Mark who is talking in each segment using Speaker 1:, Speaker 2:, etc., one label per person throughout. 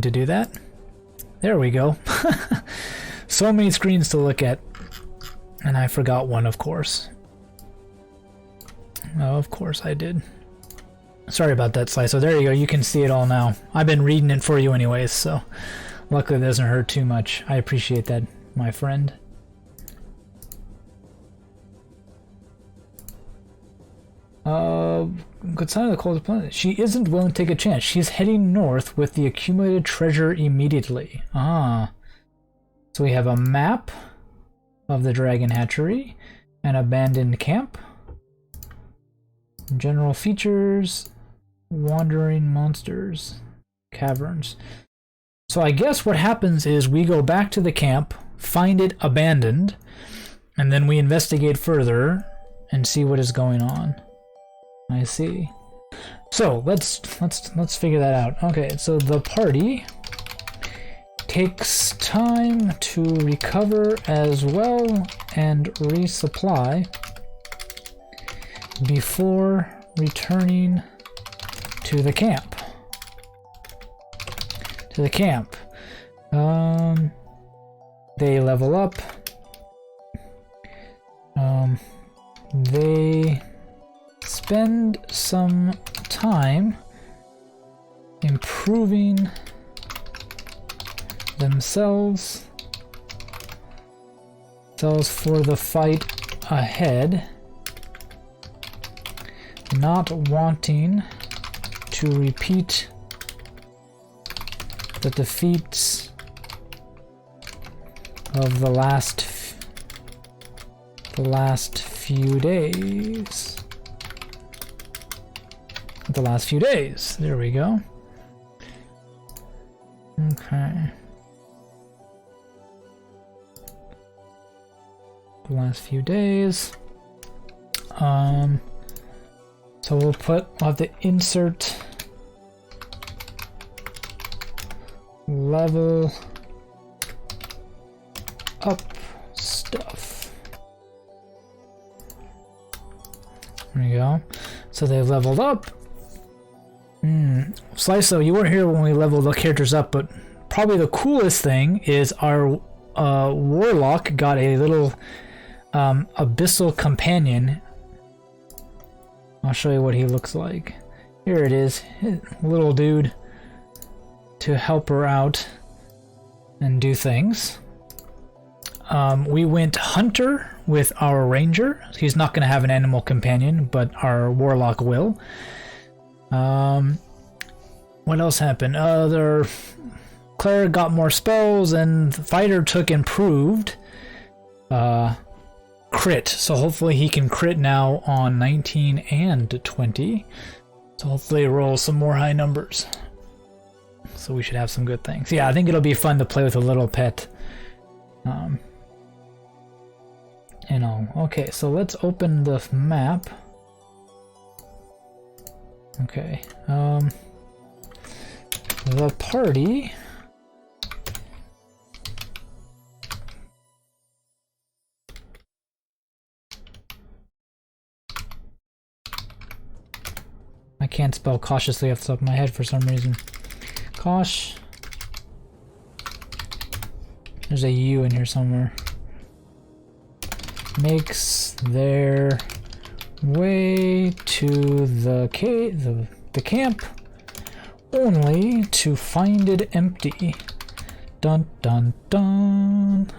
Speaker 1: second to do that. There we go. So many screens to look at. And I forgot one, of course. Oh, of course I did. Sorry about that, Slice. So there you go. You can see it all now. I've been reading it for you anyways, so luckily it doesn't hurt too much. I appreciate that, my friend. Good sign of the coldest planet. She isn't willing to take a chance. She's heading north with the accumulated treasure immediately. Ah. So we have a map of the Dragon Hatchery, an abandoned camp, general features, wandering monsters, caverns. So I guess what happens is we go back to the camp, find it abandoned, and then we investigate further and see what is going on. I see. So let's figure that out. Okay, so the party takes time to recover as well and resupply before returning to the camp. They level up. They spend some time improving themselves for the fight ahead, not wanting to repeat the defeats of the last few days. There we go. Okay. The last few days. So we'll have to insert level up stuff. There we go. So they've leveled up. Sliso, you weren't here when we leveled the characters up, but probably the coolest thing is our warlock got a little abyssal companion. I'll show you what he looks like. Here it is, little dude, to help her out and do things. We went hunter with our ranger. He's not going to have an animal companion, but our warlock will. What else happened? Claire got more spells, and the fighter took improved crit. So hopefully he can crit now on 19 and 20. So hopefully roll some more high numbers. So we should have some good things. Yeah, I think it'll be fun to play with a little pet. And all. Okay, so let's open the map. Okay. The party. I can't spell cautiously off the top of my head for some reason. Cautious. There's a U in here somewhere. Makes their way to the camp, only to find it empty. Dun dun dun.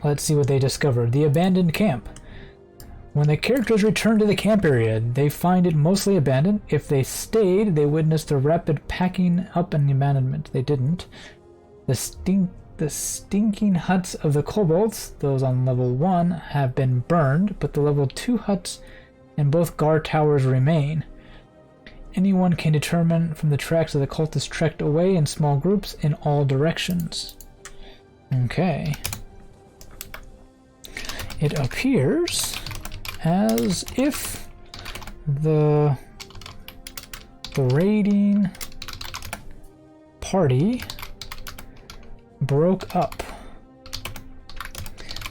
Speaker 1: Let's see what they discovered. The abandoned camp. When the characters return to the camp area, they find it mostly abandoned. If they stayed, they witnessed a rapid packing up and abandonment. They didn't. The stinking huts of the kobolds, those on level 1, have been burned, but the level 2 huts and both guard towers remain. Anyone can determine from the tracks that the cultists trekked away in small groups in all directions. Okay. It appears as if the raiding party broke up.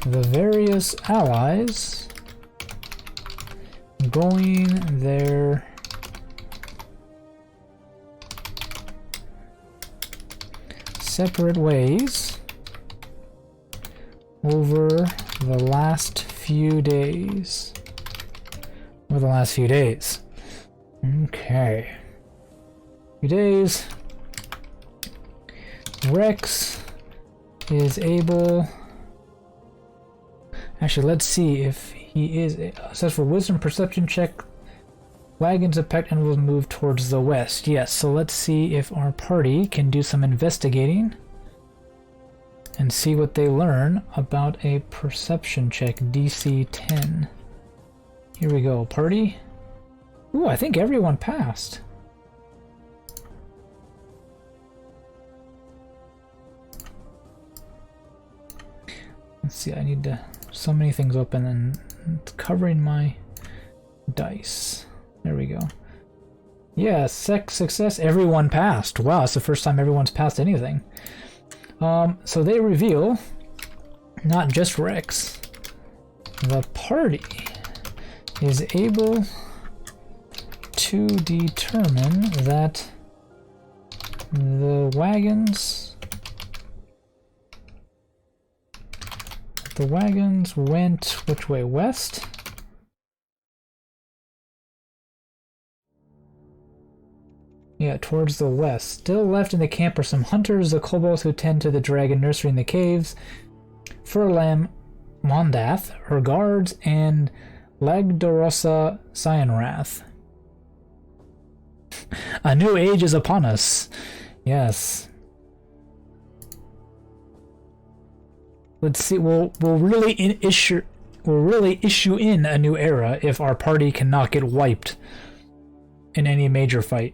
Speaker 1: The various allies going their separate ways over the last few days. Okay. Few days. Rex is able... Actually, let's see if he is... Successful wisdom perception check. Wagons affect and will move towards the west. Yes, so let's see if our party can do some investigating and see what they learn about a perception check, DC 10. Here we go, party. Ooh, I think everyone passed. Let's see, I need to... So many things open and it's covering my dice. There we go. Yeah, success. Everyone passed. Wow, it's the first time everyone's passed anything. So they reveal, not just Rex, the party is able to determine that the wagons went which way? West? Yeah, towards the west. Still left in the camp are some hunters, the kobolds who tend to the dragon nursery in the caves, Furlam Mondath, her guards, and Lagdorosa Cyanrath. A new age is upon us. Yes. Let's see. We'll really issue in a new era if our party cannot get wiped in any major fight.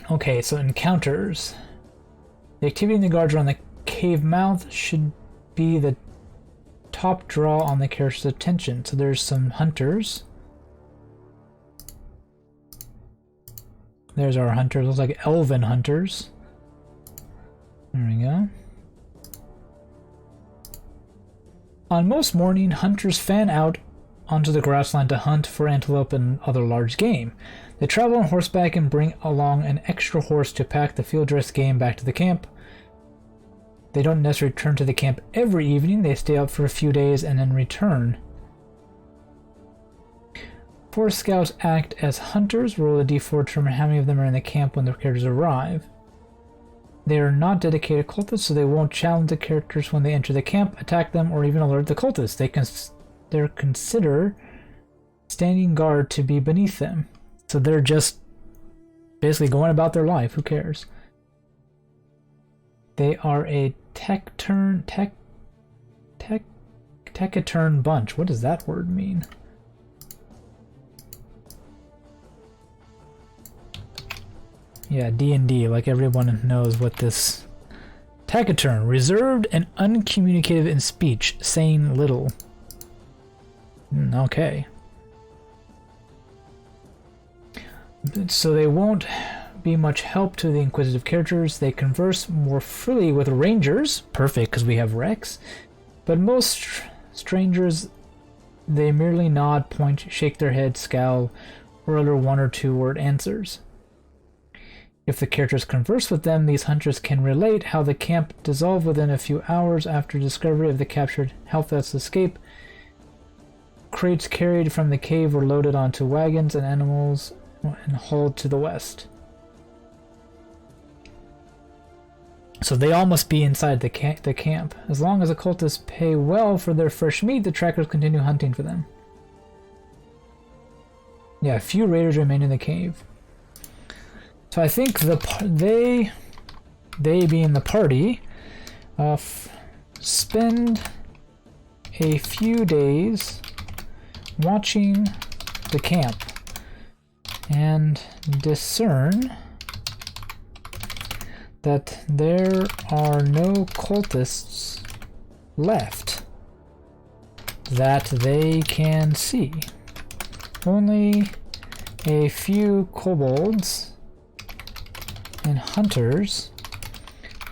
Speaker 1: Okay, so encounters. The activity in the guards around the cave mouth should be the top draw on the character's attention. So there's some hunters. There's our hunters. Looks like elven hunters. There we go. On most morning, hunters fan out onto the grassland to hunt for antelope and other large game. They travel on horseback and bring along an extra horse to pack the field-dressed game back to the camp. They don't necessarily return to the camp every evening. They stay out for a few days and then return. 4 scouts act as hunters. Roll a d4 to determine how many of them are in the camp when the characters arrive. They are not dedicated cultists, so they won't challenge the characters when they enter the camp, attack them, or even alert the cultists. They consider standing guard to be beneath them. So they're just basically going about their life. Who cares? They are a taciturn bunch. What does that word mean? Yeah, D&D, like everyone knows what this... Taciturn, reserved and uncommunicative in speech, saying little. Okay. So they won't be much help to the inquisitive characters. They converse more freely with rangers. Perfect, because we have Rex. But most strangers, they merely nod, point, shake their head, scowl, or utter 1 or 2 word answers. If the characters converse with them, these hunters can relate how the camp dissolved within a few hours after discovery of the captured Hellfest's escape. Crates carried from the cave were loaded onto wagons and animals and hauled to the west. So they all must be inside the camp. As long as the cultists pay well for their fresh meat, the trackers continue hunting for them. Yeah, a few raiders remain in the cave. So I think they being the party, spend a few days watching the camp and discern that there are no cultists left that they can see. Only a few kobolds and hunters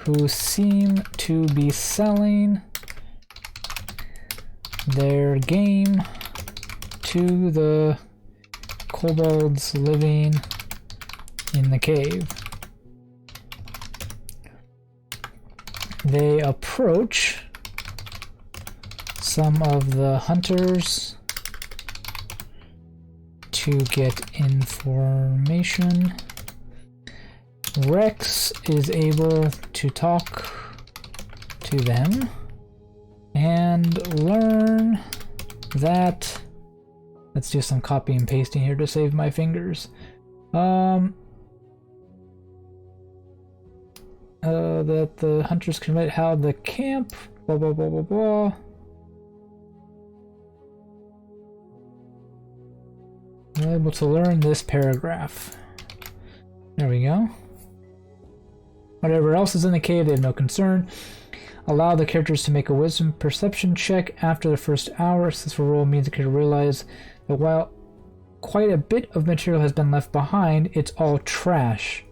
Speaker 1: who seem to be selling their game to the kobolds living in the cave. They approach some of the hunters to get information. Rex is able to talk to them and learn that, let's do some copy and pasting here to save my fingers. That the hunters can write how the camp, blah blah blah blah blah. I'm able to learn this paragraph. There we go. Whatever else is in the cave, they have no concern. Allow the characters to make a wisdom perception check after the first hour. Successful roll means the character realize that while quite a bit of material has been left behind, it's all trash.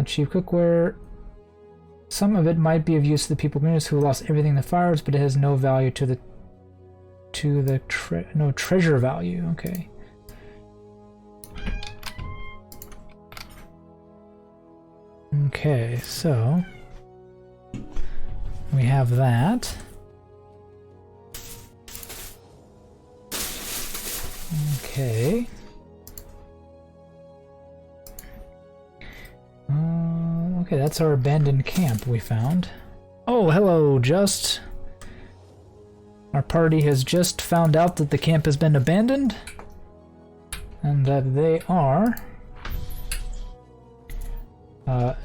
Speaker 1: Cheap cookware. Some of it might be of use to the people who lost everything in the fires, but it has no value to the no treasure value. Okay. Okay, so we have that. Okay. Okay, that's our abandoned camp we found. Oh, hello, Just. Our party has just found out that the camp has been abandoned and that they are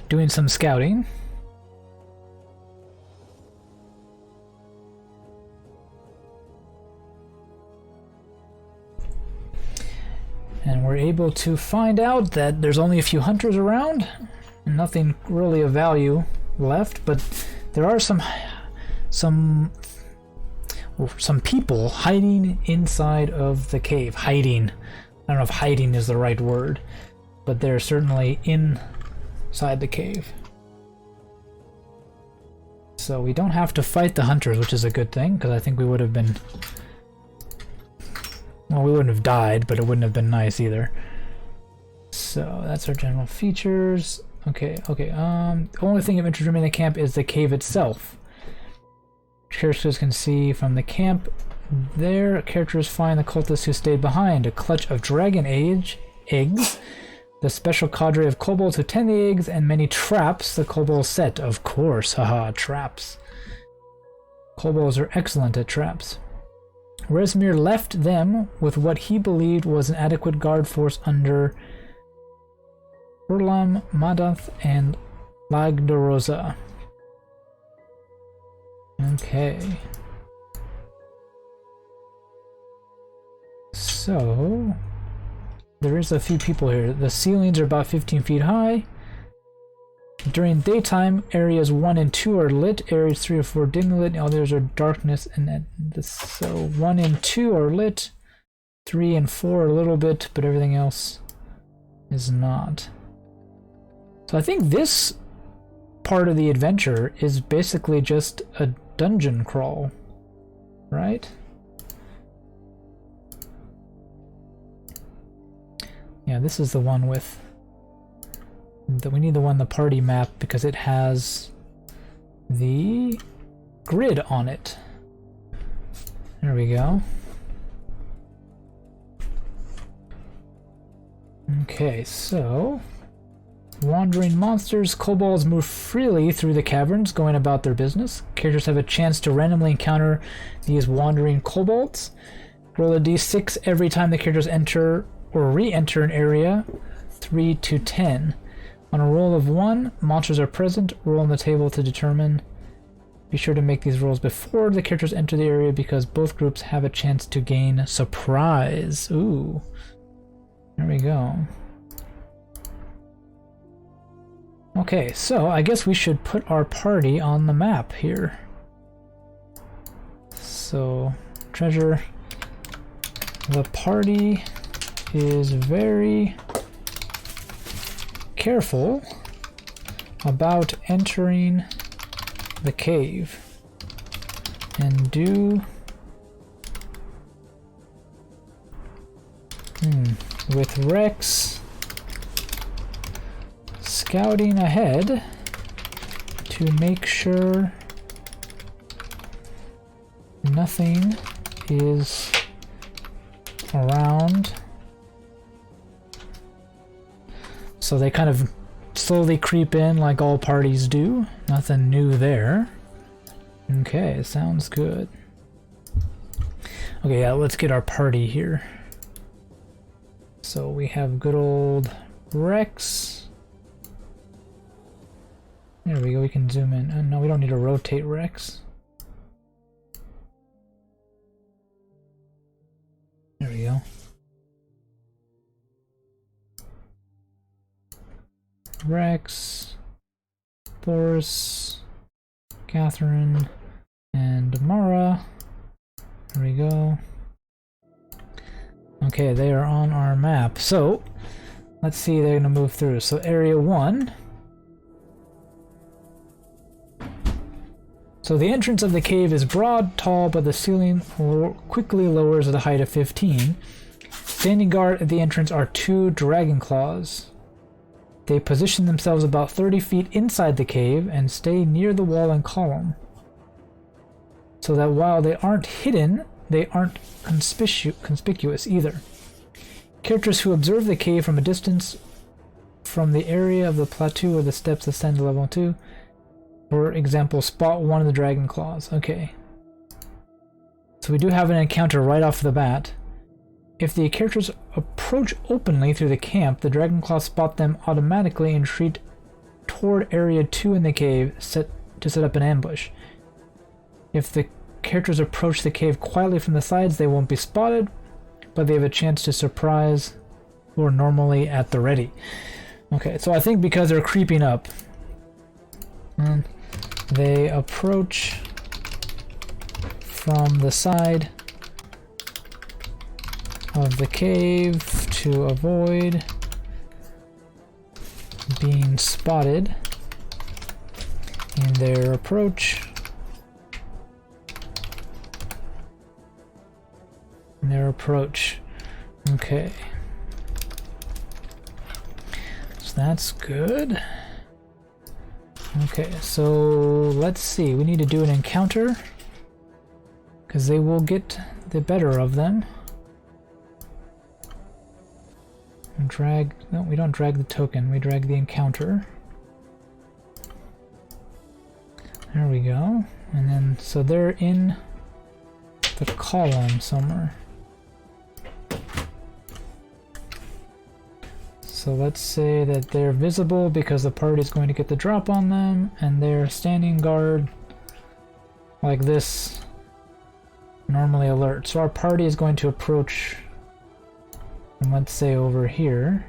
Speaker 1: doing some scouting. And we're able to find out that there's only a few hunters around and nothing really of value left, but there are some people hiding inside of the cave. Hiding. I don't know if hiding is the right word, but they're certainly inside the cave. So we don't have to fight the hunters, which is a good thing, because I think we would have been... Well, we wouldn't have died, but it wouldn't have been nice either. So that's our general features. Okay. The only thing of interest remaining in the camp is the cave itself. Characters can see from the camp there. Characters find the cultists who stayed behind. A clutch of dragon eggs. The special cadre of kobolds who tend the eggs, and many traps the kobolds set. Of course, haha, traps. Kobolds are excellent at traps. Rezmir left them with what he believed was an adequate guard force under Urlam, Madath, and Lagdoroza. Okay. So there is a few people here. The ceilings are about 15 feet high. During daytime, areas 1 and 2 are lit, areas 3 and 4 dimly lit, and others are darkness. And so 1 and 2 are lit, 3 and 4 are a little bit, but everything else is not. So I think this part of the adventure is basically just a dungeon crawl, right? Yeah, this is the one with... We need the party map, because it has the grid on it. There we go. Okay, so wandering monsters. Kobolds move freely through the caverns, going about their business. Characters have a chance to randomly encounter these wandering kobolds. Roll a d6 every time the characters enter or re-enter an area, 3 to 10. On a roll of 1, monsters are present. Roll on the table to determine. Be sure to make these rolls before the characters enter the area, because both groups have a chance to gain surprise. Ooh. There we go. Okay, so I guess we should put our party on the map here. So, treasure. The party is very careful about entering the cave and do With Rex scouting ahead to make sure nothing is around. So they kind of slowly creep in like all parties do. Nothing new there. Okay, sounds good. Okay, yeah, let's get our party here. So we have good old Rex. There we go, we can zoom in. Oh, no, we don't need to rotate Rex. There we go. Rex, Boris, Catherine, and Mara. There we go. Okay, they are on our map. So, let's see, they're gonna move through. So, area 1. So the entrance of the cave is broad, tall, but the ceiling quickly lowers at a height of 15. Standing guard at the entrance are 2 dragon claws. They position themselves about 30 feet inside the cave and stay near the wall and column. So that while they aren't hidden, they aren't conspicuous either. Characters who observe the cave from a distance from the area of the plateau where the steps ascend to level 2, for example, spot one of the dragon claws. Okay. So we do have an encounter right off the bat. If the characters approach openly through the camp, the dragon claws spot them automatically and retreat toward area 2 in the cave to set up an ambush. If the characters approach the cave quietly from the sides, they won't be spotted, but they have a chance to surprise who are normally at the ready. Okay, so I think because they're creeping up, and they approach from the side of the cave to avoid being spotted in their approach. Okay. So that's good. Okay, so let's see. We need to do an encounter because they will get the better of them. And drag. No, we don't drag the token. We drag the encounter. There we go. And then, so they're in the column somewhere. So let's say that they're visible because the party is going to get the drop on them, and they're standing guard like this, normally alert. So our party is going to approach, and let's say over here.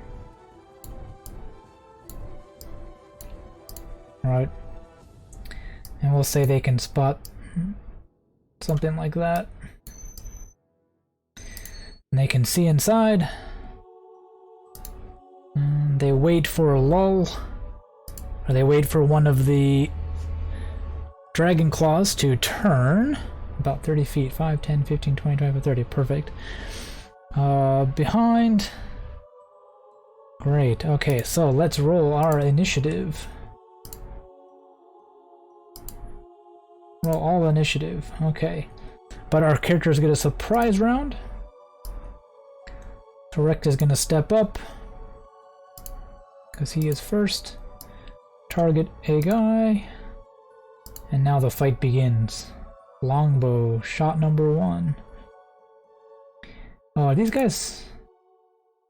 Speaker 1: Alright. And we'll say they can spot something like that. And they can see inside. And they wait for a lull, or they wait for one of the dragon claws to turn about 30 feet, 5, 10, 15, 20, 25, 30, perfect. Behind. Great, okay, so let's roll our initiative. Roll all initiative, okay. But our characters get a surprise round. So Rex is gonna step up, because he is first. Target a guy. And now the fight begins. Longbow, shot number 1. Oh, these guys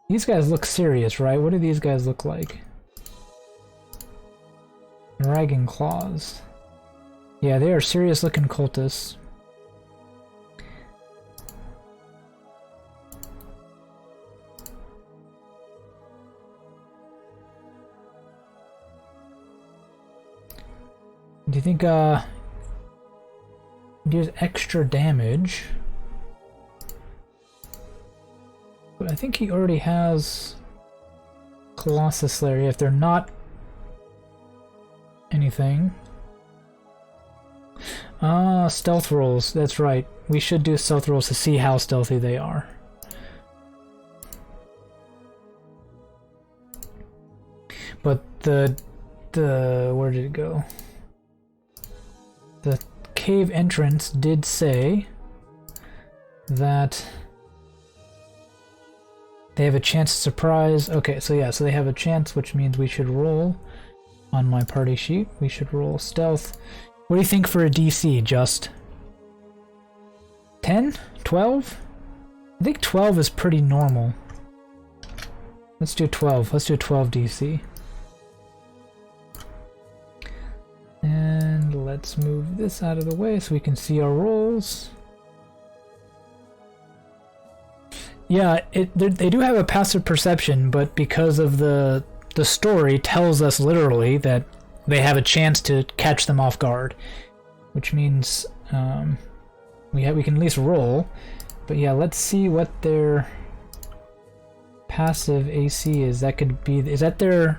Speaker 1: look serious, right? What do these guys look like? Dragon claws. Yeah, they are serious looking cultists. Do you think deals extra damage? But I think he already has Colossus Slayer if they're not anything. Ah, stealth rolls, that's right. We should do stealth rolls to see how stealthy they are. the where did it go? The cave entrance did say that they have a chance to surprise. Okay, so yeah, so they have a chance, which means we should roll on my party sheet. We should roll stealth. What do you think for a DC, Just? 10? 12? I think 12 is pretty normal. Let's do 12. Let's do 12 DC. And let's move this out of the way so we can see our rolls. Yeah, they do have a passive perception, but because of the story tells us literally that they have a chance to catch them off guard, which means we can at least roll. But yeah, let's see what their passive AC is. That could be, is that their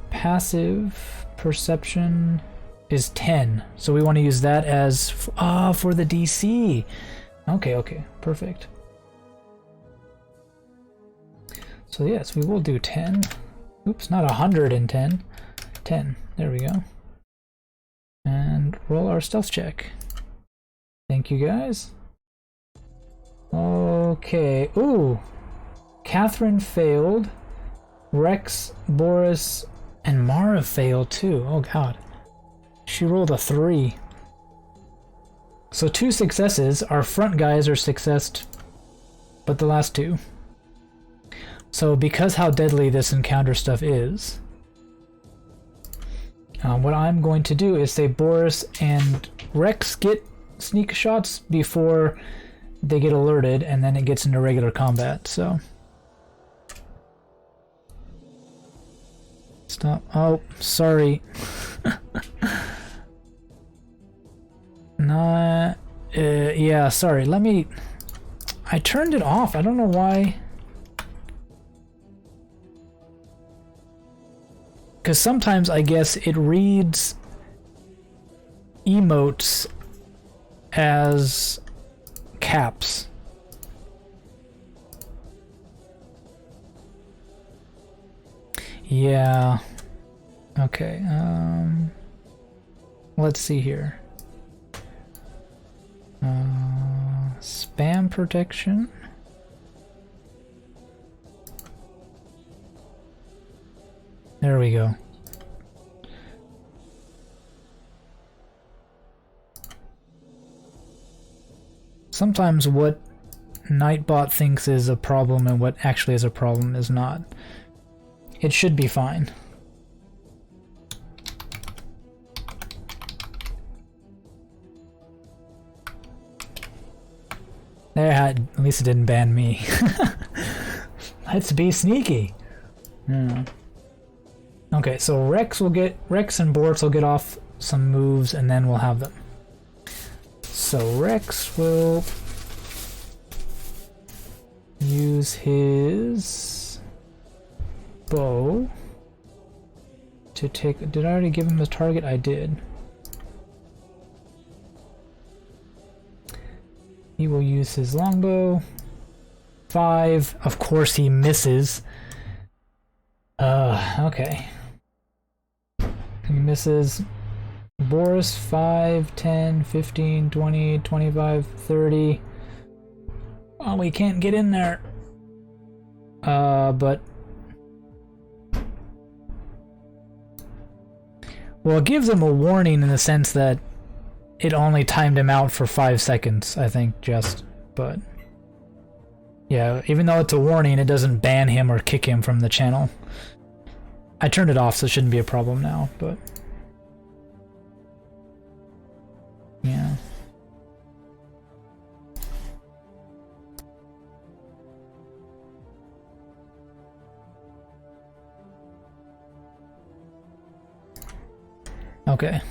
Speaker 1: passive perception is 10, so we want to use that as for the DC. Okay, perfect. So yes, we will do 10. Oops, not 110. 10. There we go. And roll our stealth check. Thank you, guys. Okay. Ooh. Catherine failed. Rex, Boris, and Mara failed too. Oh god. She rolled a 3. So 2 successes. Our front guys are successed, but the last 2. So because how deadly this encounter stuff is, what I'm going to do is say Boris and Rex get sneak shots before they get alerted, and then it gets into regular combat. So stop. Oh, sorry. Nah, yeah, sorry. I turned it off. I don't know why. Because sometimes I guess it reads emotes as caps. Yeah. Okay. Let's see here. Spam protection. There we go. Sometimes what Nightbot thinks is a problem and what actually is a problem is not. It should be fine. There, at least it didn't ban me. Let's be sneaky. Hmm. Okay, so Rex and Boris will get off some moves, and then we'll have them. So Rex will use his bow to take. Did I already give him the target? I did. He will use his longbow. 5. Of course he misses. Okay. He misses. Boris, 5, 10, 15, 20, 25, 30. Oh, we can't get in there. But... well, it gives him a warning in the sense that it only timed him out for 5 seconds, I think, just. But... yeah, even though it's a warning, it doesn't ban him or kick him from the channel. I turned it off, so it shouldn't be a problem now, but... yeah. Okay.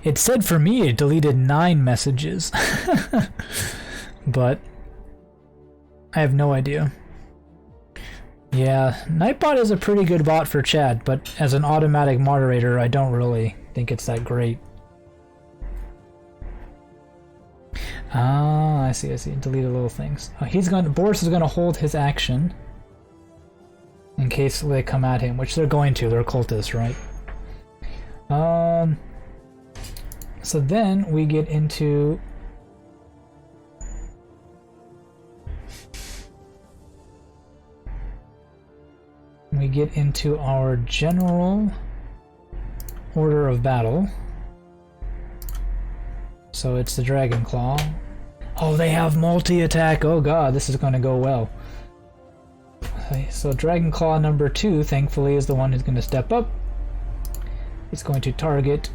Speaker 1: It said for me it deleted 9 messages. But I have no idea. Yeah, Nightbot is a pretty good bot for chat, but as an automatic moderator, I don't really think it's that great. Ah, I see, I see. Deleted little things. Boris is gonna hold his action in case they come at him, which they're going to. They're cultists, right? So then we get into our general order of battle. So it's the Dragon Claw. Oh, they have multi-attack. Oh god, this is going to go well. Okay, so Dragon Claw number 2, thankfully, is the one who's going to step up. He's going to target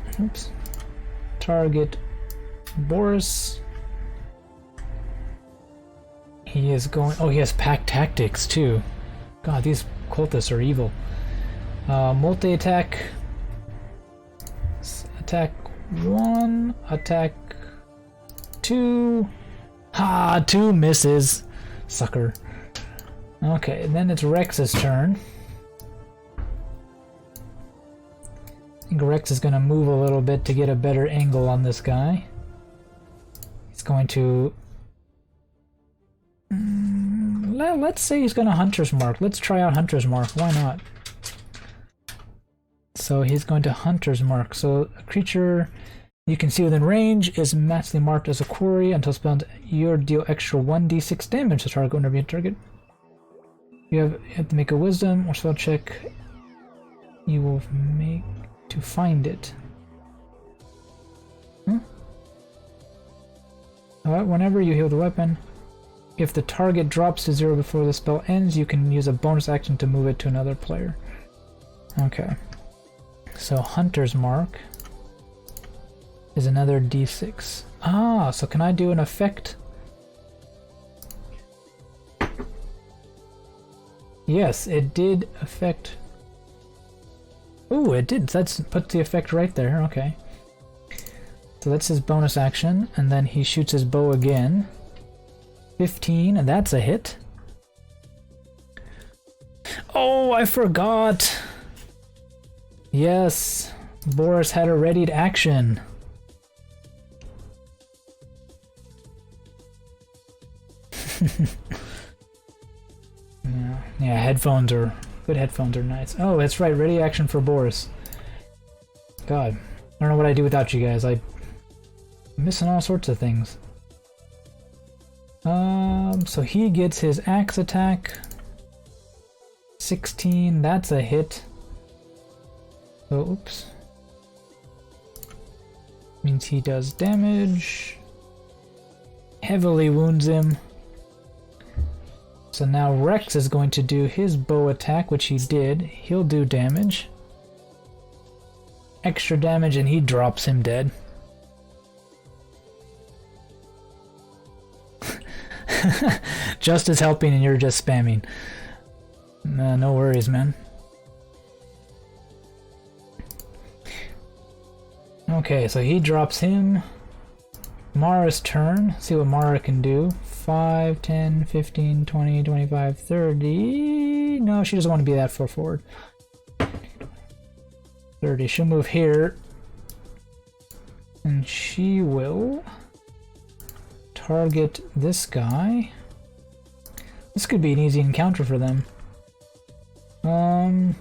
Speaker 1: Boris. He is going... Oh, he has pack tactics too. God, these cultists are evil. Multi-attack. Attack 1, attack 2. Ha! 2 misses. Sucker. Okay, and then it's Rex's turn. I think Rex is going to move a little bit to get a better angle on this guy. He's going to... let's say he's going to Hunter's Mark. Let's try out Hunter's Mark. Why not? So he's going to Hunter's Mark. So a creature you can see within range is magically marked as a quarry until spelled. You deal extra 1d6 damage to target whenever you target. You have to make a Wisdom or spell check. You will make to find it. Alright, whenever you heal the weapon, if the target drops to 0 before the spell ends, you can use a bonus action to move it to another player. Okay. So Hunter's Mark is another d6. Ah, so can I do an effect? Yes, it did affect... Ooh, it did. That's put the effect right there. Okay. So that's his bonus action, and then he shoots his bow again. 15, and that's a hit. Oh, I forgot! Yes, Boris had a readied action. Yeah, headphones are... Good headphones are nice. Oh, that's right, ready action for Boris. God, I don't know what I'd do without you guys. I'm missing all sorts of things. So he gets his axe attack. 16, that's a hit. So, oops. Means he does damage. Heavily wounds him. So now Rex is going to do his bow attack, which he did. He'll do damage. Extra damage, and he drops him dead. Just as helping and you're just spamming. No worries, man. Okay, so he drops him. Mara's turn. See what Mara can do. 5, 10, 15, 20, 25, 30. No, she doesn't want to be that far forward. 30. She'll move here. And she will target this guy. This could be an easy encounter for them. And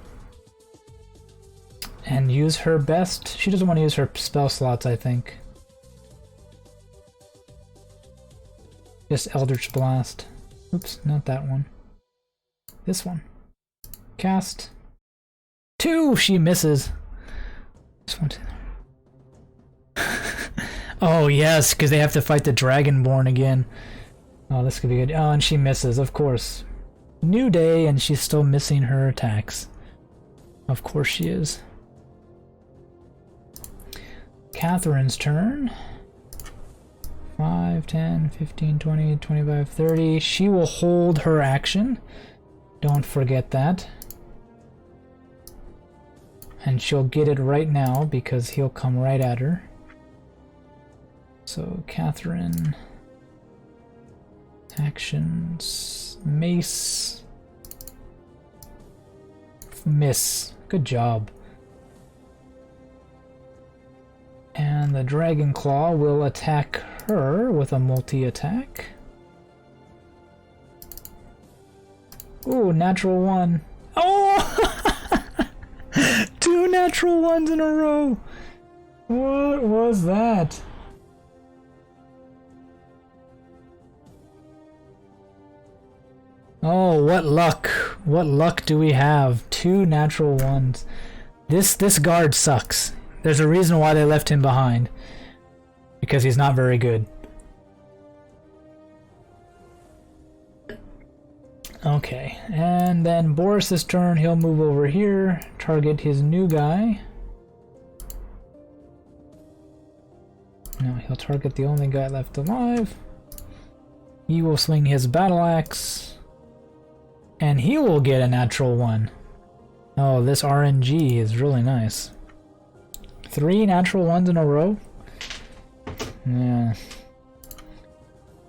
Speaker 1: use her best. She doesn't want to use her spell slots, I think. Just Eldritch Blast. Oops, not that one. This one. Cast. 2! She misses. Just want to... Oh, yes, because they have to fight the Dragonborn again. Oh, this could be good. Oh, and she misses, of course. New day, and she's still missing her attacks. Of course she is. Catherine's turn. 5, 10, 15, 20, 25, 30. She will hold her action. Don't forget that. And she'll get it right now because he'll come right at her. So, Catherine. Actions. Mace. Miss. Good job. And the Dragon Claw will attack her with a multi-attack. Ooh, natural one. Oh! 2 natural ones in a row! What was that? Oh, what luck. What luck do we have? 2 natural ones. This guard sucks. There's a reason why they left him behind. Because he's not very good. Okay, and then Boris's turn, he'll move over here, target his new guy. No, he'll target the only guy left alive. He will swing his battle axe. And he will get a natural one. Oh, this RNG is really nice. 3 natural ones in a row. Yeah.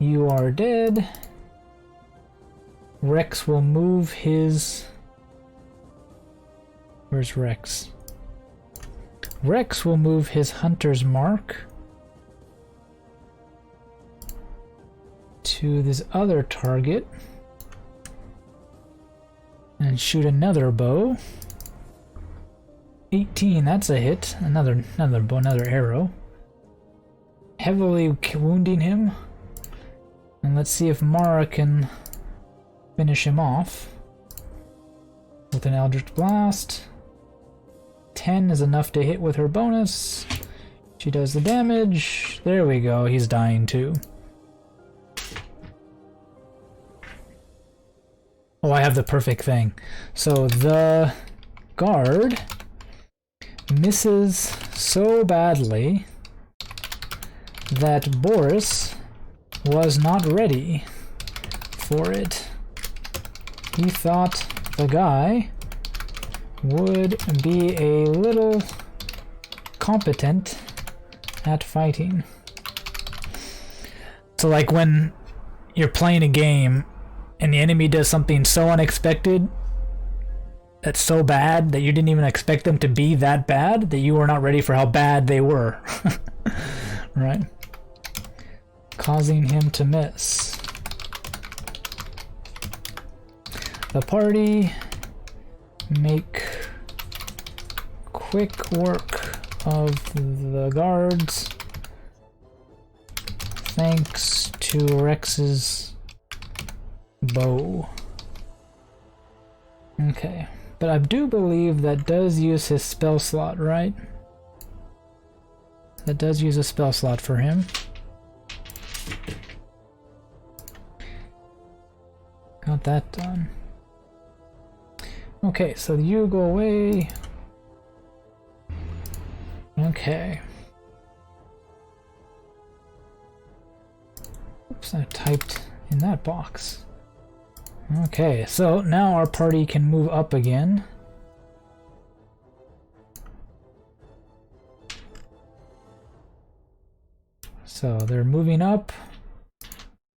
Speaker 1: You are dead. Rex will move his... Where's Rex? Rex will move his hunter's mark to this other target and shoot another bow. 18, that's a hit. Another bow, another arrow. Heavily wounding him. And let's see if Mara can finish him off with an Eldritch Blast. 10 is enough to hit with her bonus. She does the damage. There we go, he's dying too. Oh, I have the perfect thing. So the guard misses so badly that Boris was not ready for it. He thought the guy would be a little competent at fighting. So like when you're playing a game and the enemy does something so unexpected, that's so bad that you didn't even expect them to be that bad, that you were not ready for how bad they were. Right? Causing him to miss. The party make quick work of the guards thanks to Rex's bow. Okay, but I do believe that does use his spell slot, right? That does use a spell slot for him. Got that done. Okay, so you go away. Okay. Oops, I typed in that box. Okay, so now our party can move up again. So they're moving up,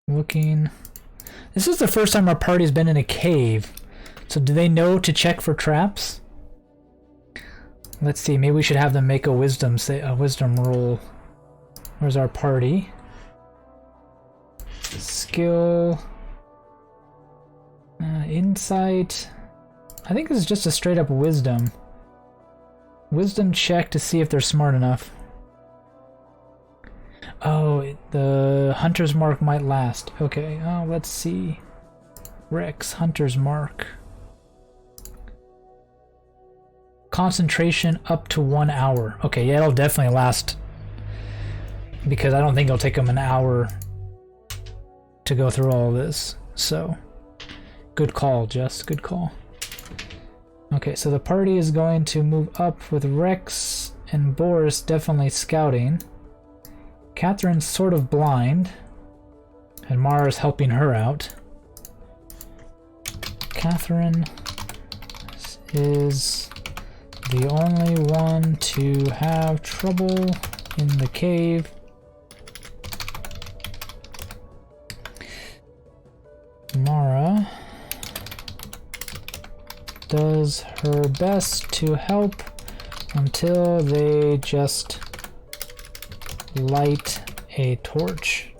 Speaker 1: looking. This is the first time our party's been in a cave. So do they know to check for traps? Let's see, maybe we should have them make a wisdom roll. Where's our party? Skill. Insight. I think this is just a straight up wisdom. Wisdom check to see if they're smart enough. Oh, the hunter's mark might last. Okay, let's see. Rex, hunter's mark. Concentration up to 1 hour. Okay, yeah, it'll definitely last. Because I don't think it'll take them an hour to go through all this. So, good call, Jess. Good call. Okay, so the party is going to move up with Rex and Boris definitely scouting. Catherine's sort of blind, and Mara's helping her out. Catherine is the only one to have trouble in the cave. Mara does her best to help until they just light a torch.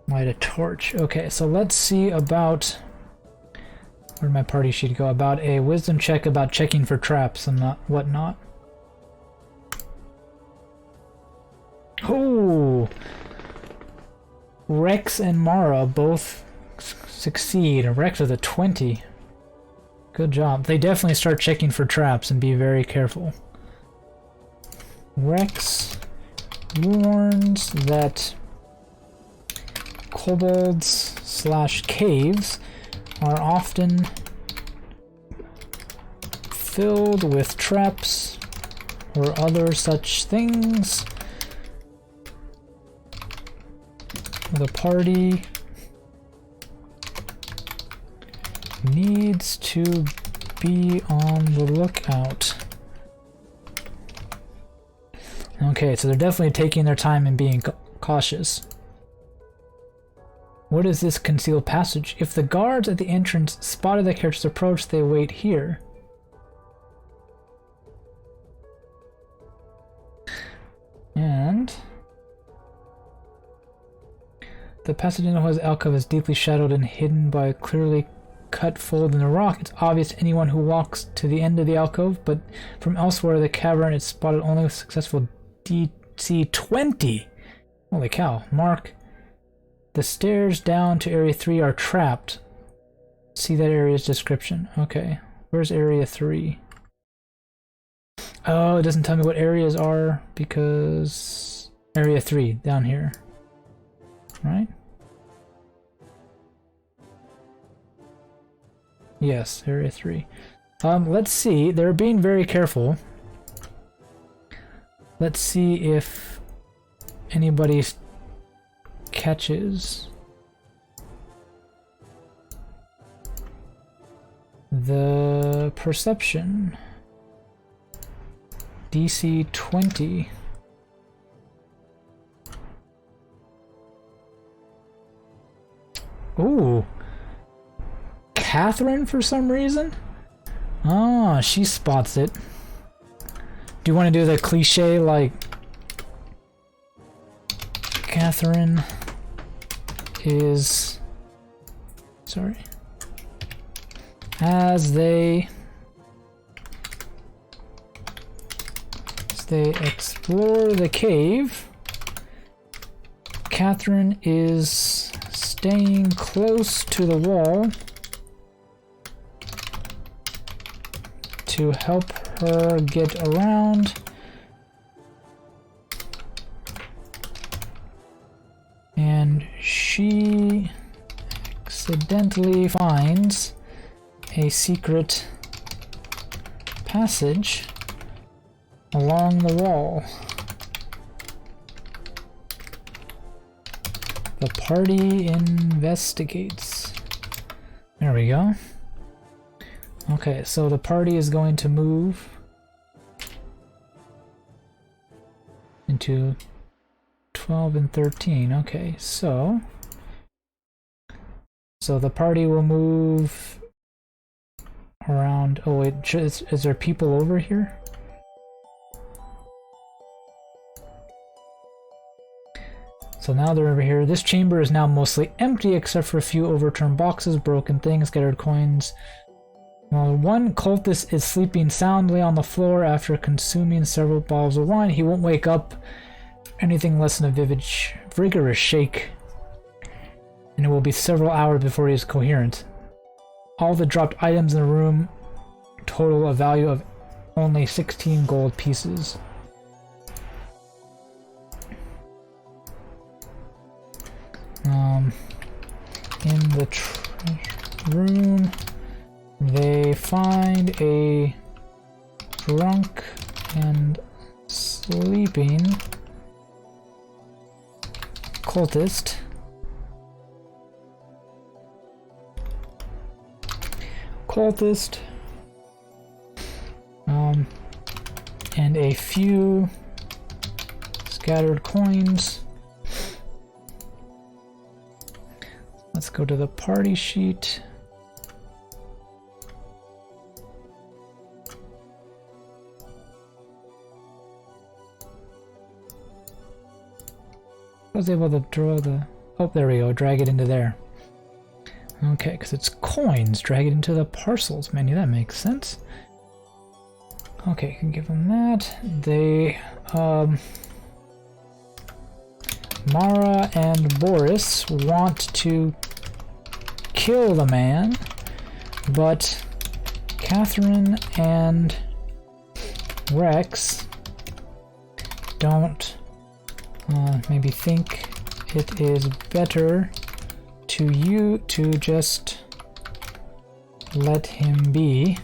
Speaker 1: Light a torch. Okay, so let's see about... Where'd my party sheet go? About a wisdom check about checking for traps and whatnot. Oh! Rex and Mara both succeed. Rex with a 20. Good job. They definitely start checking for traps and be very careful. Rex warns that kobolds/caves are often filled with traps or other such things. The party needs to be on the lookout. Okay, so they're definitely taking their time and being cautious. What is this concealed passage? If the guards at the entrance spotted the character's approach, they wait here. And the passage into his alcove is deeply shadowed and hidden by a clearly cut fold in the rock. It's obvious to anyone who walks to the end of the alcove, but from elsewhere the cavern is spotted only with successful DC 20. Holy cow. Mark. The stairs down to Area 3 are trapped. See that area's description. Okay. Where's Area 3? Oh, it doesn't tell me what areas are because... Area 3, down here. Right? Yes, Area 3. Let's see. They're being very careful. Let's see if anybody catches the perception. DC 20. Ooh. Catherine for some reason? Ah, she spots it. Do you want to do the cliche like Catherine is... Sorry. As they explore the cave, Catherine is staying close to the wall to help her get around. And she accidentally finds a secret passage along the wall. The party investigates. There we go. Okay, so the party is going to move into 12 and 13. Okay, so the party will move around. Oh wait, is there people over here? So now they're over here. This chamber is now mostly empty except for a few overturned boxes, broken things, scattered coins. Well, one cultist is sleeping soundly on the floor after consuming several bottles of wine. He won't wake up anything less than a vigorous shake, and it will be several hours before he is coherent. All the dropped items in the room total a value of only 16 gold pieces. In the room, they find a drunk and sleeping cultist. And a few scattered coins. Let's go to the party sheet. I was able to draw the... Oh, there we go. Drag it into there. Okay, because it's coins. Drag it into the parcels menu. That makes sense. Okay, can give them that. They... Mara and Boris want to kill the man, but Catherine and Rex don't maybe think it is better to just let him be.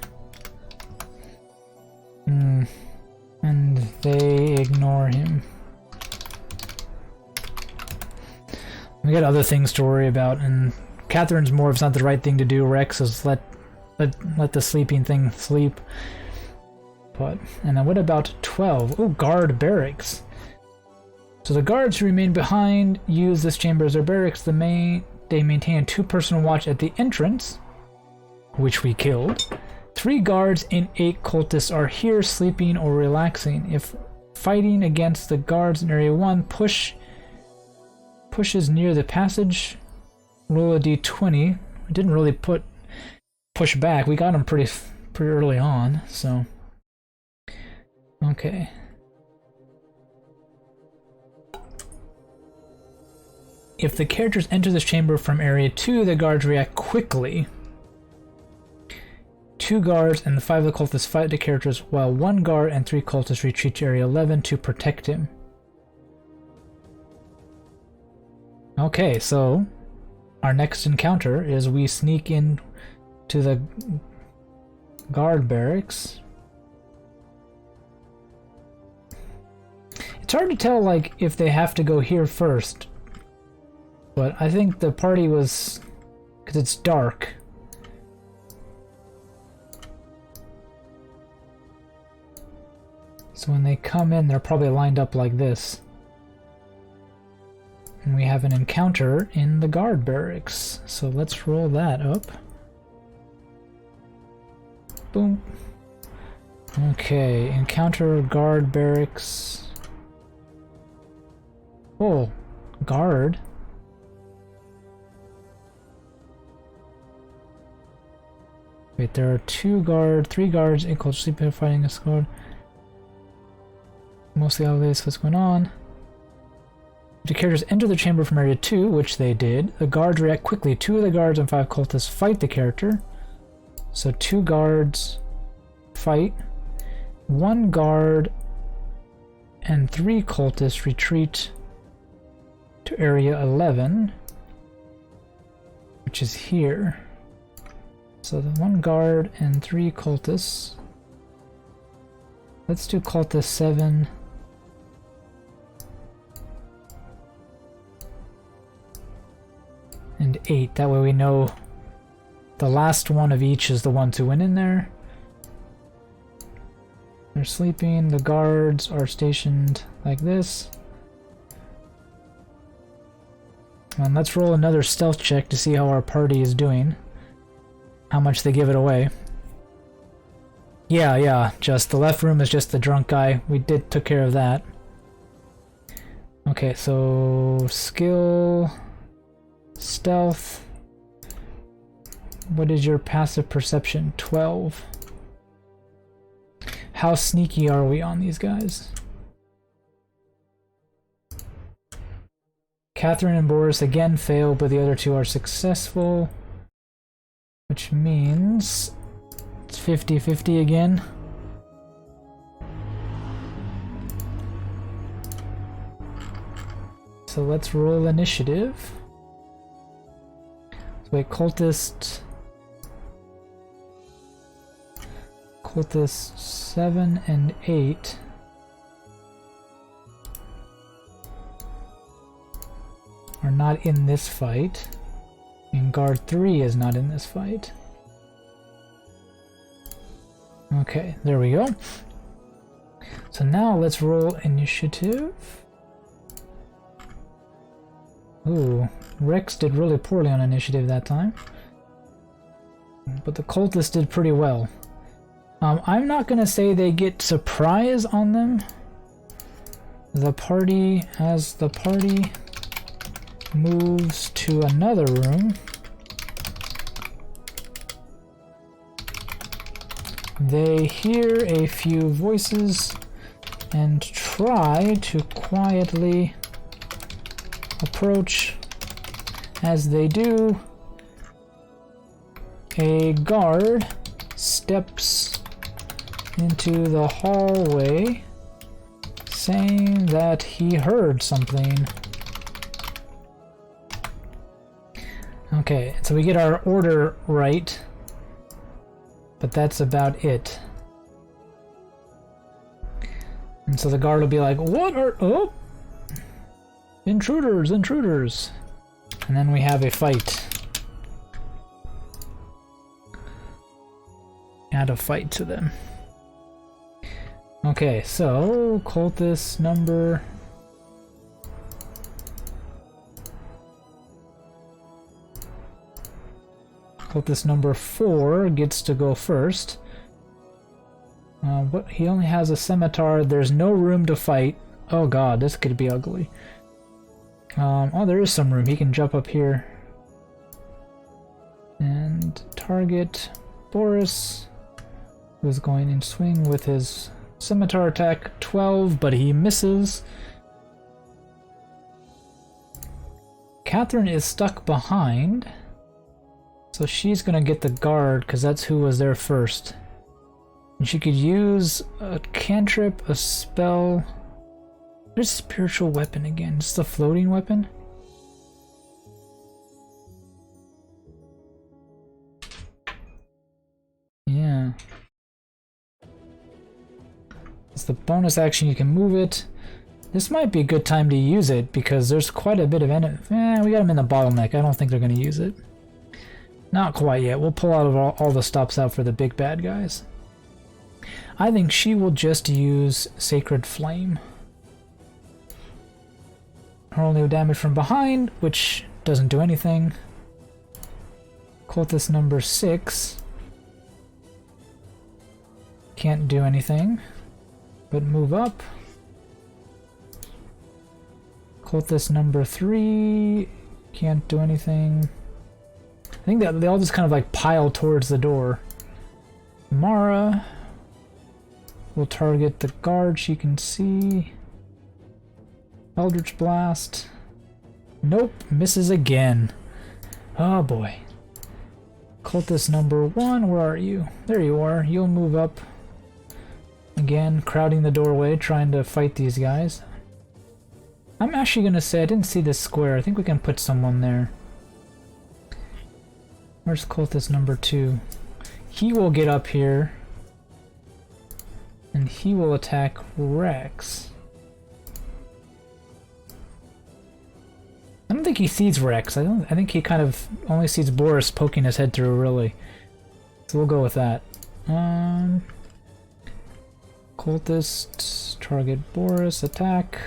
Speaker 1: And they ignore him. We got other things to worry about, and Catherine's more of it's not the right thing to do. Rex is let the sleeping thing sleep. But and then what about 12? Oh, guard barracks. So the guards who remain behind use this chamber as their barracks. They maintain a 2-person watch at the entrance, which we killed. 3 guards and 8 cultists are here sleeping or relaxing. If fighting against the guards in Area 1, pushes near the passage, roll a d20. We didn't really push back. We got him pretty early on, so... Okay. If the characters enter this chamber from Area 2, the guards react quickly. 2 guards and the 5 of the cultists fight the characters, while 1 guard and 3 cultists retreat to Area 11 to protect him. Okay, so our next encounter is we sneak in to the guard barracks. It's hard to tell, like, if they have to go here first, but I think the party was, because it's dark. So when they come in, they're probably lined up like this. And we have an encounter in the guard barracks. So let's roll that up. Boom. Okay, encounter guard barracks. Oh, guard. Wait, there are 3 guards equal to sleep fighting a squad. Mostly obvious what's going on. If the characters enter the chamber from Area 2, which they did, the guards react quickly. 2 of the guards and 5 cultists fight the character. So 2 guards fight. 1 guard and 3 cultists retreat to Area 11, which is here. So the 1 guard and 3 cultists. Let's do cultist 7. And 8. That way we know the last one of each is the ones who went in there. They're sleeping. The guards are stationed like this. And let's roll another stealth check to see how our party is doing. How much they give it away. Yeah, just the left room is just the drunk guy. We took care of that. Okay, so skill, stealth. What is your passive perception? 12. How sneaky are we on these guys? Catherine and Boris again fail, but the other 2 are successful. Which means it's 50-50 again. So let's roll initiative. So wait, cultists 7 and 8 are not in this fight. And guard 3 is not in this fight. Okay, there we go. So now let's roll initiative. Ooh, Rex did really poorly on initiative that time. But the cultists did pretty well. I'm not gonna say they get surprise on them. The party, as the party, moves to another room. They hear a few voices and try to quietly approach. As they do, a guard steps into the hallway saying that he heard something. Okay, so we get our order right, but that's about it. And so the guard will be like, what are... oh! Intruders, intruders! And then we have a fight. Add a fight to them. Okay, so cultist number... cultist number 4 gets to go first. But he only has a scimitar. There's no room to fight. Oh god, this could be ugly. Oh, there is some room. He can jump up here and target Boris, who's going in swing with his scimitar attack. 12, but he misses. Catherine is stuck behind, so she's gonna get the guard because that's who was there first. And she could use a cantrip, a spell. There's spiritual weapon again. It's the floating weapon. Yeah. It's the bonus action, you can move it. This might be a good time to use it because there's quite a bit of enemy. We got them in the bottleneck. I don't think they're going to use it. Not quite yet. We'll pull out of all the stops out for the big bad guys. I think she will just use Sacred Flame. Roll new damage from behind, which doesn't do anything. Cultist number 6 can't do anything, but move up. Cultist number 3 can't do anything. I think that they all just kind of like pile towards the door. Mara will target the guard she can see. Eldritch Blast. Nope, misses again. Oh boy. Cultist number 1, where are you? There you are. You'll move up. Again, crowding the doorway, trying to fight these guys. I'm actually gonna say I didn't see this square. I think we can put someone there. Where's cultist number 2? He will get up here. And he will attack Rex. I don't think he sees Rex. I think he kind of only sees Boris poking his head through, really. So we'll go with that. Cultist, target Boris, attack.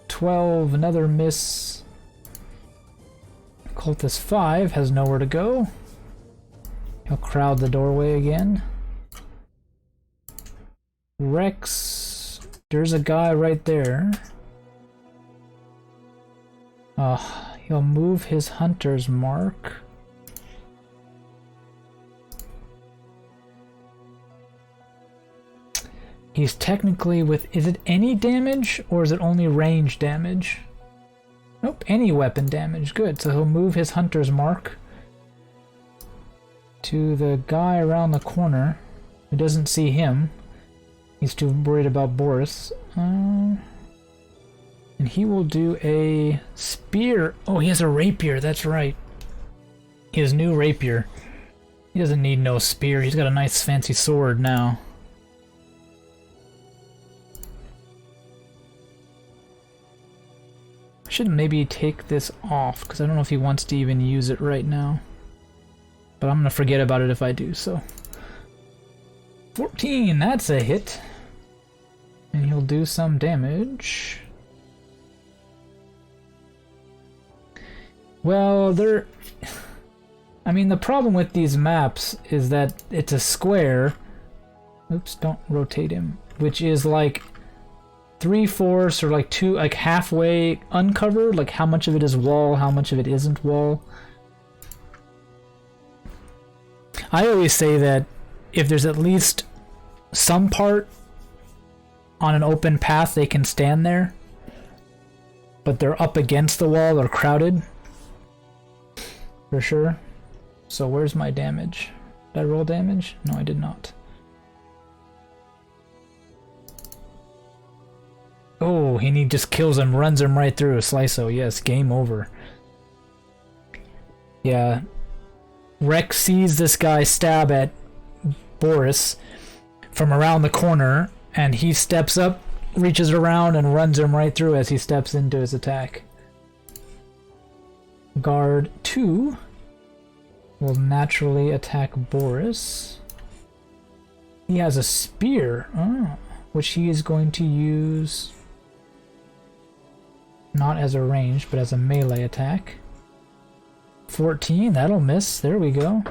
Speaker 1: 12, another miss. Cultist 5 has nowhere to go. He'll crowd the doorway again. Rex, there's a guy right there. He'll move his hunter's mark. He's technically with... is it any damage or is it only range damage? Nope, any weapon damage. Good, so he'll move his hunter's mark to the guy around the corner who doesn't see him. He's too worried about Boris. And he will do a spear. Oh, he has a rapier, that's right. His new rapier. He doesn't need no spear, he's got a nice fancy sword now. I should maybe take this off, because I don't know if he wants to even use it right now. But I'm going to forget about it if I do, so... 14, that's a hit. And he'll do some damage. Well, I mean, the problem with these maps is that it's a square. Oops, don't rotate him. Which is like 3/4 or like two, like halfway uncovered, like how much of it is wall, how much of it isn't wall. I always say that if there's at least some part on an open path, they can stand there, but they're up against the wall or crowded for sure. So where's my damage? Did I roll damage? No, I did not. Oh, and he just kills him, runs him right through. Sliso, yes, game over. Yeah. Rex sees this guy stab at Boris from around the corner, and he steps up, reaches around, and runs him right through as he steps into his attack. Guard 2 will naturally attack Boris. He has a spear, which he is going to use not as a ranged, but as a melee attack. 14, that'll miss. There we go.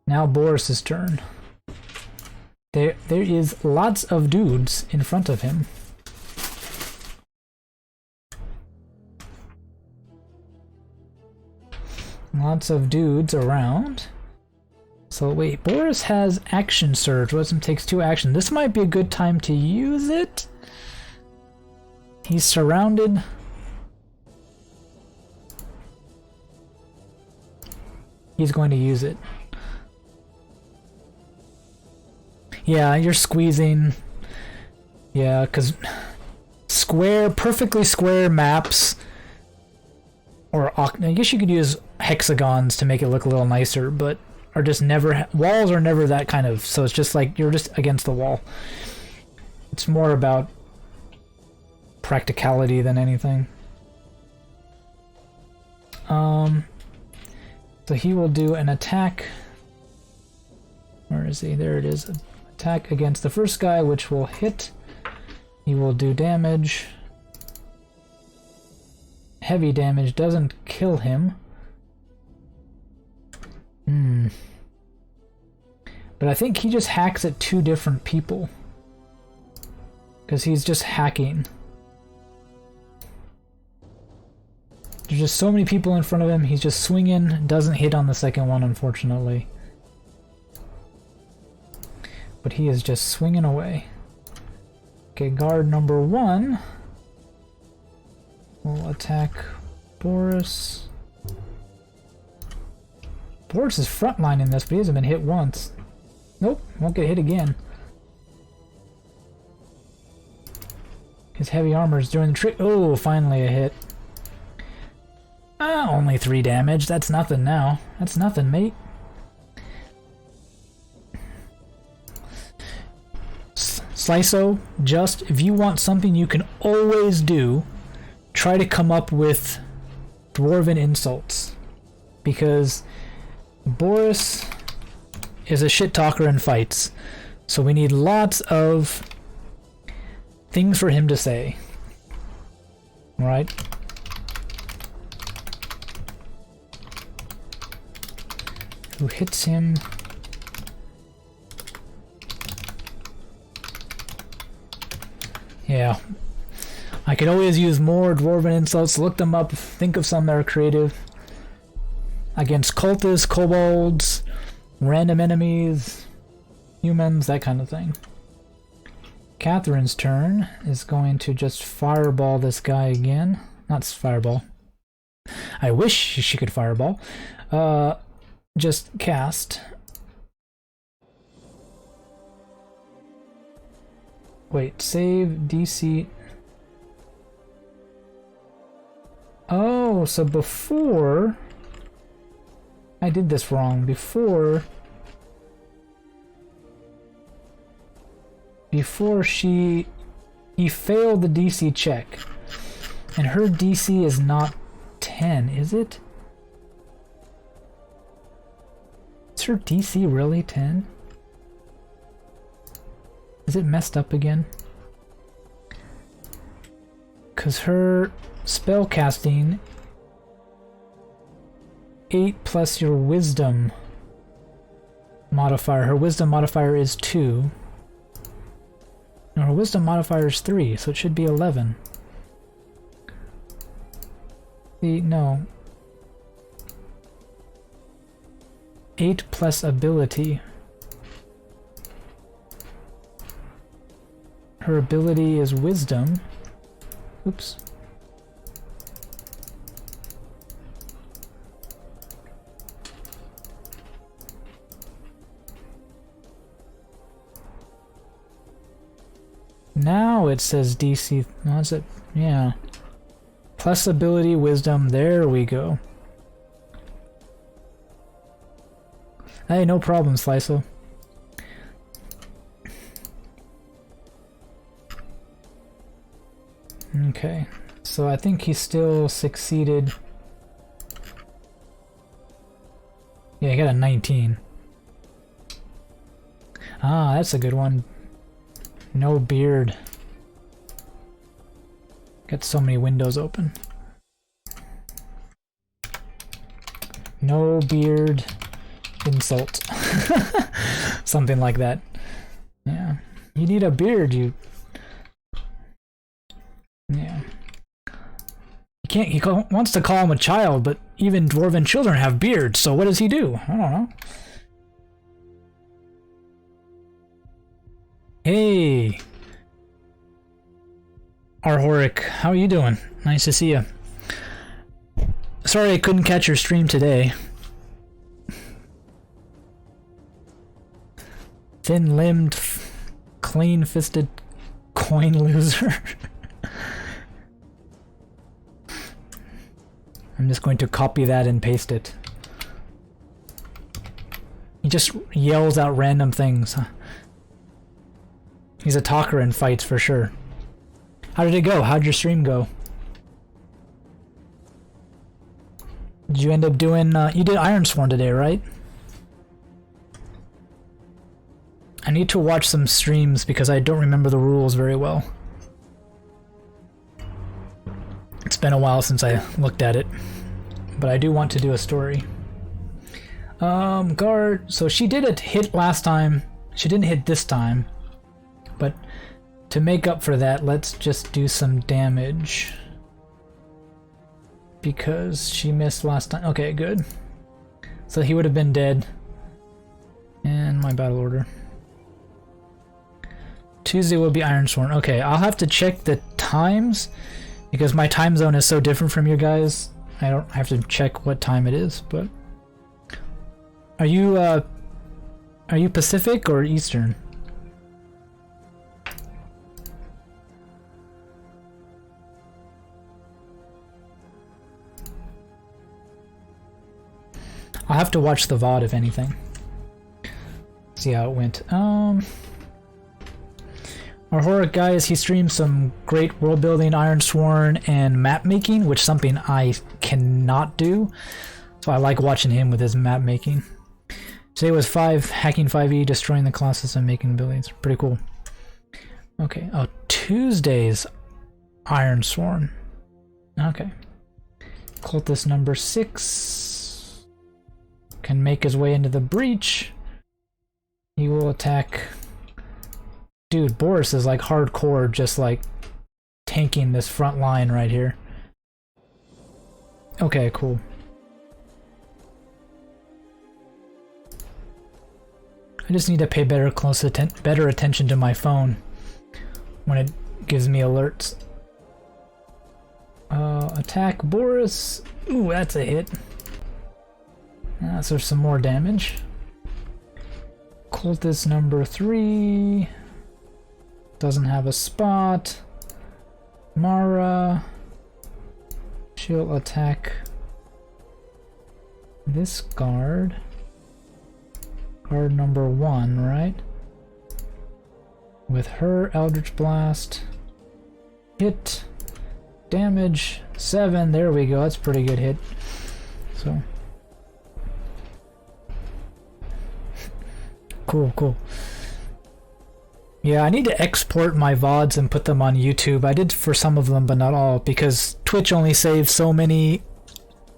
Speaker 1: Now Boris's turn. There is lots of dudes in front of him. Lots of dudes around. So wait, Boris has action surge. Wisdom takes 2 action. This might be a good time to use it. He's surrounded. He's going to use it. Yeah, you're squeezing. Yeah, because square, perfectly square maps, or I guess you could use hexagons to make it look a little nicer, but are just never, walls are never that kind of, so it's just like you're just against the wall. It's more about practicality than anything. So he will do an attack. Where is he? There it is. Attack against the first guy, which will hit. He will do damage. Heavy damage doesn't kill him. But I think he just hacks at 2 different people. Because he's just hacking. There's just so many people in front of him, he's just swinging, doesn't hit on the second one, unfortunately. But he is just swinging away. Okay, guard number 1 will attack Boris. Boris is frontline in this, but he hasn't been hit once. Nope, won't get hit again. His heavy armor is doing the trick. Oh, finally a hit. Only 3 damage. That's nothing now. That's nothing, mate. Sliso, just, if you want something you can always do, try to come up with dwarven insults. Because Boris is a shit talker in fights. So we need lots of things for him to say. Right? Who hits him? Yeah. I could always use more dwarven insults. Look them up. Think of some that are creative. Against cultists, kobolds, random enemies, humans, that kind of thing. Catherine's turn is going to just fireball this guy again. Not fireball. I wish she could fireball. Just cast. Wait, save DC. Oh, so before I did this wrong. Before he failed the DC check. And her DC is not 10, is it? Is her DC really 10? Is it messed up again? Because her spell casting 8 plus your wisdom modifier. Her wisdom modifier is 2. No, her wisdom modifier is 3, so it should be 11. No. 8 plus ability. Her ability is wisdom. Oops. Now it says DC. What's it? Yeah. Plus ability, wisdom. There we go. Hey, no problem, Sliso. Okay. So I think he still succeeded. Yeah, he got a 19. Ah, that's a good one. No beard. Got so many windows open. No beard insult. Something like that. Yeah. You need a beard, you... Yeah. He can't... He wants to call him a child, but even dwarven children have beards, so what does he do? I don't know. Hey! Arhoric, how are you doing? Nice to see you. Sorry I couldn't catch your stream today. Thin-limbed, clean-fisted coin loser. I'm just going to copy that and paste it. He just yells out random things. He's a talker in fights for sure. How did it go? How'd your stream go? Did you end up doing... you did Ironsworn today, right? I need to watch some streams because I don't remember the rules very well. It's been a while since I looked at it. But I do want to do a story. Guard... So she did a hit last time. She didn't hit this time. But to make up for that, let's just do some damage. Because she missed last time. Okay, good. So he would have been dead. And my battle order. Tuesday will be Ironsworn. Okay, I'll have to check the times. Because my time zone is so different from you guys. I don't have to check what time it is, but... Are you Pacific or Eastern? I'll have to watch the VOD if anything. See how it went. Our Horror guys, he streams some great world building, Ironsworn, and map making, which is something I cannot do. So I like watching him with his map making. Today was 5, hacking 5e, destroying the classes and making buildings. Pretty cool. Okay. Oh, Tuesday's Ironsworn. Okay. Cultist number 6 can make his way into the breach. He will attack... Dude, Boris is like hardcore, just like tanking this front line right here. Okay, cool. I just need to pay better attention to my phone when it gives me alerts. Attack Boris. Ooh, that's a hit. So some more damage. Cultist number 3 doesn't have a spot. Mara, she'll attack this guard. Guard number 1, right? With her Eldritch Blast. Hit. Damage 7. There we go. That's a pretty good hit. So. Cool, cool. Yeah, I need to export my VODs and put them on YouTube. I did for some of them, but not all, because Twitch only saves so many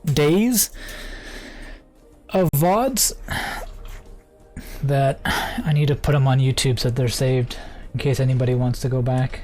Speaker 1: days of VODs that I need to put them on YouTube so that they're saved. in case anybody wants to go back.